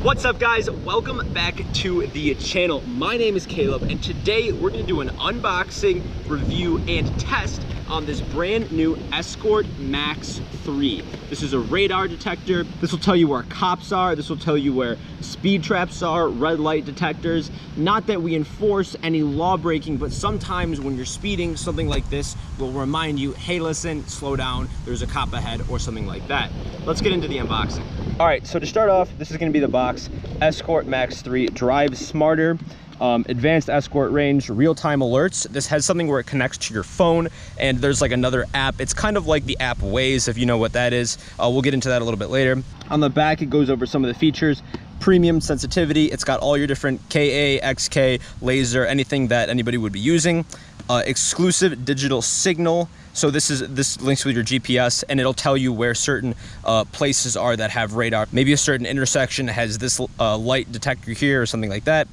What's up, guys? Welcome back to the channel. My name is Caleb, and today we're going to do an unboxing, review, and test on this brand new Escort Max 3. This is a radar detector. This will tell you where cops are. This will tell you where speed traps are, red light detectors. Not that we enforce any law breaking, but sometimes when you're speeding, something like this will remind you, hey, listen, slow down, there's a cop ahead, or something like that. Let's get into the unboxing. All right, so to start off, this is going to be the box. Escort Max 3, drive smarter. Advanced escort range, real-time alerts. This has something where it connects to your phone, and there's like another app. It's kind of like the app Waze, if you know what that is. We'll get into that a little bit later. On the back, it goes over some of the features. Premium sensitivity. It's got all your different KA, XK, laser, anything that anybody would be using. Exclusive digital signal. So this links with your GPS, and it'll tell you where certain places are that have radar. Maybe a certain intersection has this light detector here or something like that.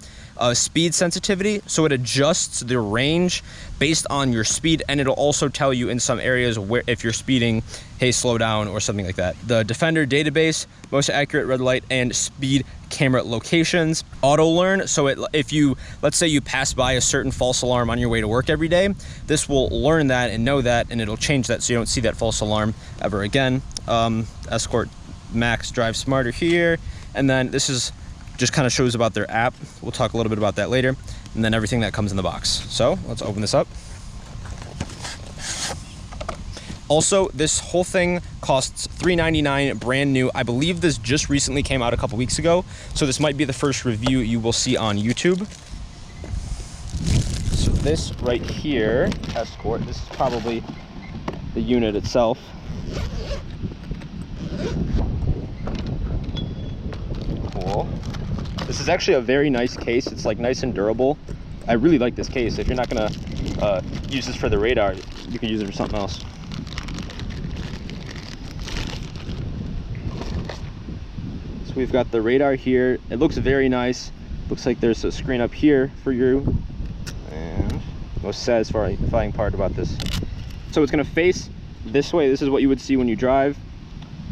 Speed sensitivity, so it adjusts the range based on your speed, and it'll also tell you in some areas where if you're speeding, hey, slow down, or something like that. The Defender database, most accurate red light and speed camera locations. Auto learn, so if you, let's say you pass by a certain false alarm on your way to work every day, this will learn that and know that, and it'll change that so you don't see that false alarm ever again. Escort Max drive smarter here, and then this is just kind of shows about their app. We'll talk a little bit about that later, and then everything that comes in the box. So let's open this up. Also, this whole thing costs $3.99, brand new. I believe this just recently came out a couple weeks ago, so this might be the first review you will see on YouTube. So this right here, Escort, this is probably the unit itself. Cool. This is actually a very nice case. It's like nice and durable. I really like this case. If you're not gonna use this for the radar, you can use it for something else. So we've got the radar here. It looks very nice. Looks like there's a screen up here for you. And the most satisfying part about this. So it's gonna face this way. This is what you would see when you drive.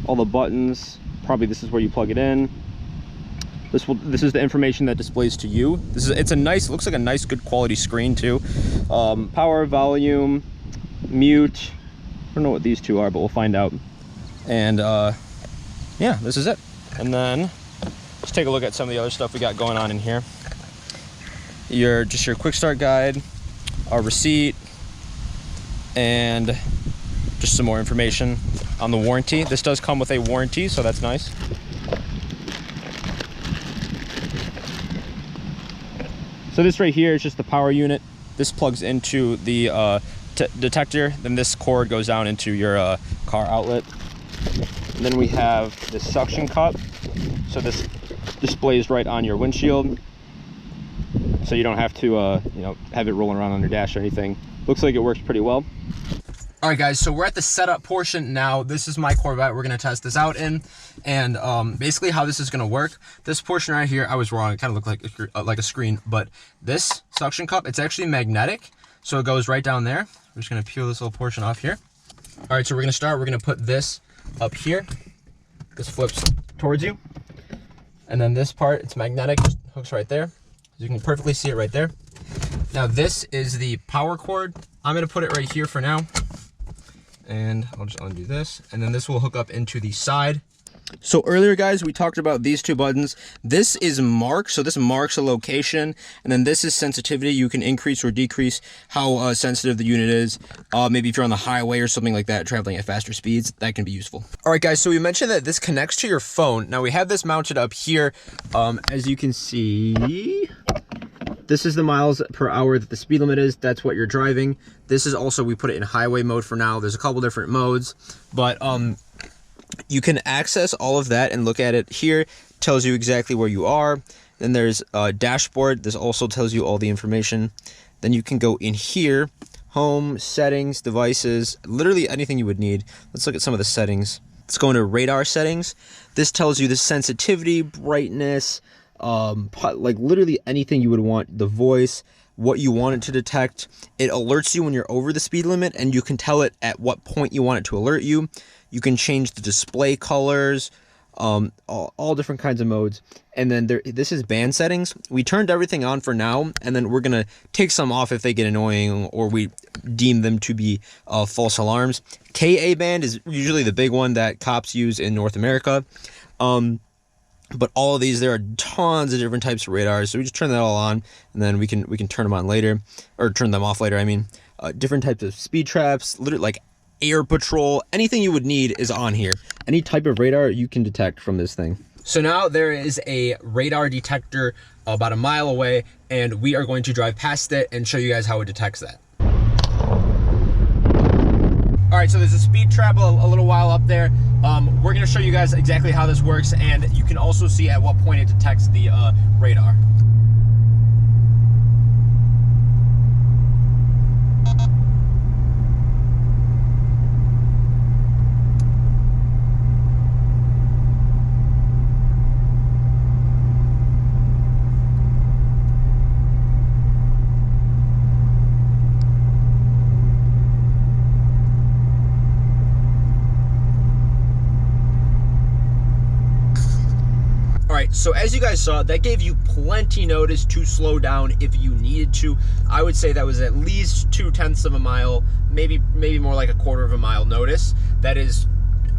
All the buttons, probably this is where you plug it in. This is the information that displays to you. It's a nice, looks like a nice, good quality screen too. Power, volume, mute. I don't know what these two are, but we'll find out. And yeah, this is it. And then let's take a look at some of the other stuff we got going on in here. Your quick start guide, our receipt, and just some more information on the warranty. This does come with a warranty, so that's nice. So this right here is just the power unit. This plugs into the detector. Then this cord goes down into your car outlet. And then we have this suction cup. So this displays right on your windshield. So you don't have to have it rolling around on your dash or anything. Looks like it works pretty well. All right, guys, so we're at the setup portion now. This is my Corvette we're gonna test this out in. And basically how this is gonna work, this portion right here, I was wrong, it kind of looked like a screen, but this suction cup, it's actually magnetic, so it goes right down there. We're just gonna peel this little portion off here. All right, so we're gonna put this up here. This flips towards you. And then this part, it's magnetic, just hooks right there. You can perfectly see it right there. Now this is the power cord. I'm gonna put it right here for now. And I'll just undo this, and then this will hook up into the side. So earlier, guys, we talked about these two buttons. This is mark, so this marks a location, and then this is sensitivity. You can increase or decrease how sensitive the unit is. Maybe if you're on the highway or something like that, traveling at faster speeds, that can be useful. All right, guys, so we mentioned that this connects to your phone. Now we have this mounted up here. As you can see, this is the miles per hour that the speed limit is. That's what you're driving. This is also, we put it in highway mode for now. There's a couple different modes, but you can access all of that and look at it here. Tells you exactly where you are. Then there's a dashboard. This also tells you all the information. Then you can go in here, home, settings, devices, literally anything you would need. Let's look at some of the settings. Let's go into radar settings. This tells you the sensitivity, brightness, like literally anything you would want, the voice, what you want it to detect. It alerts you when you're over the speed limit, and you can tell it at what point you want it to alert you. You can change the display colors, all different kinds of modes. And then this is band settings. We turned everything on for now, and then we're gonna take some off if they get annoying or we deem them to be false alarms. KA band is usually the big one that cops use in North America. But all of these, there are tons of different types of radars, so we just turn that all on, and then we can turn them on later, or turn them off later. I mean, different types of speed traps, literally like air patrol, anything you would need is on here. Any type of radar you can detect from this thing. So now there is a radar detector about a mile away, and we are going to drive past it and show you guys how it detects that. All right, so there's a speed trap a little while up there. We're gonna show you guys exactly how this works, and you can also see at what point it detects the radar. So as you guys saw, that gave you plenty notice to slow down if you needed to. I would say that was at least 0.2 of a mile, maybe more like 1/4 of a mile notice. That is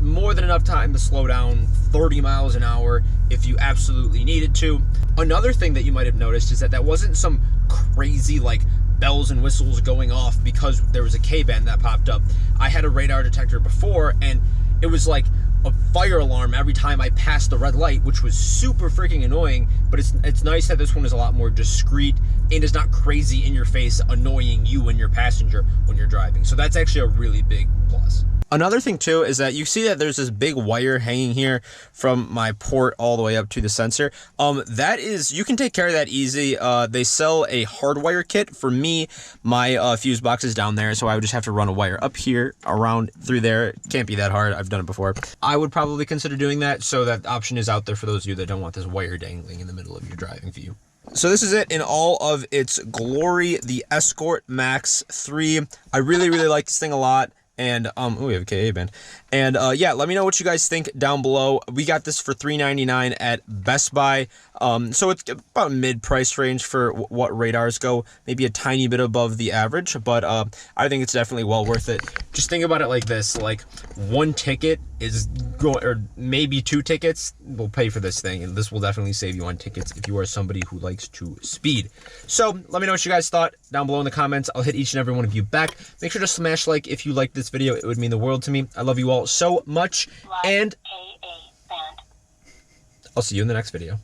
more than enough time to slow down 30 miles an hour if you absolutely needed to. Another thing that you might have noticed is that wasn't some crazy like bells and whistles going off because there was a K-band that popped up. I had a radar detector before, and it was like a fire alarm every time I passed the red light, which was super freaking annoying. But it's nice that this one is a lot more discreet and is not crazy in your face, annoying you and your passenger when you're driving. So that's actually a really big plus. Another thing too is that you see that there's this big wire hanging here from my port all the way up to the sensor. That is, you can take care of that easy. They sell a hardwire kit. For me, my fuse box is down there, so I would just have to run a wire up here, around through there. It can't be that hard. I've done it before. I would probably consider doing that, so that option is out there for those of you that don't want this wire dangling in the middle of your driving view. So this is it in all of its glory, the Escort Max 3. I really like this thing a lot. And oh, we have a KA band. And yeah, let me know what you guys think down below. We got this for $3.99 at Best Buy. So it's about mid-price range for what radars go, maybe a tiny bit above the average, but I think it's definitely well worth it. Just think about it like this, like one ticket is going, or maybe 2 tickets will pay for this thing, and this will definitely save you on tickets if you are somebody who likes to speed. So let me know what you guys thought down below in the comments. I'll hit each and every one of you back. Make sure to smash like if you liked this video. It would mean the world to me. I love you all so much, and I'll see you in the next video.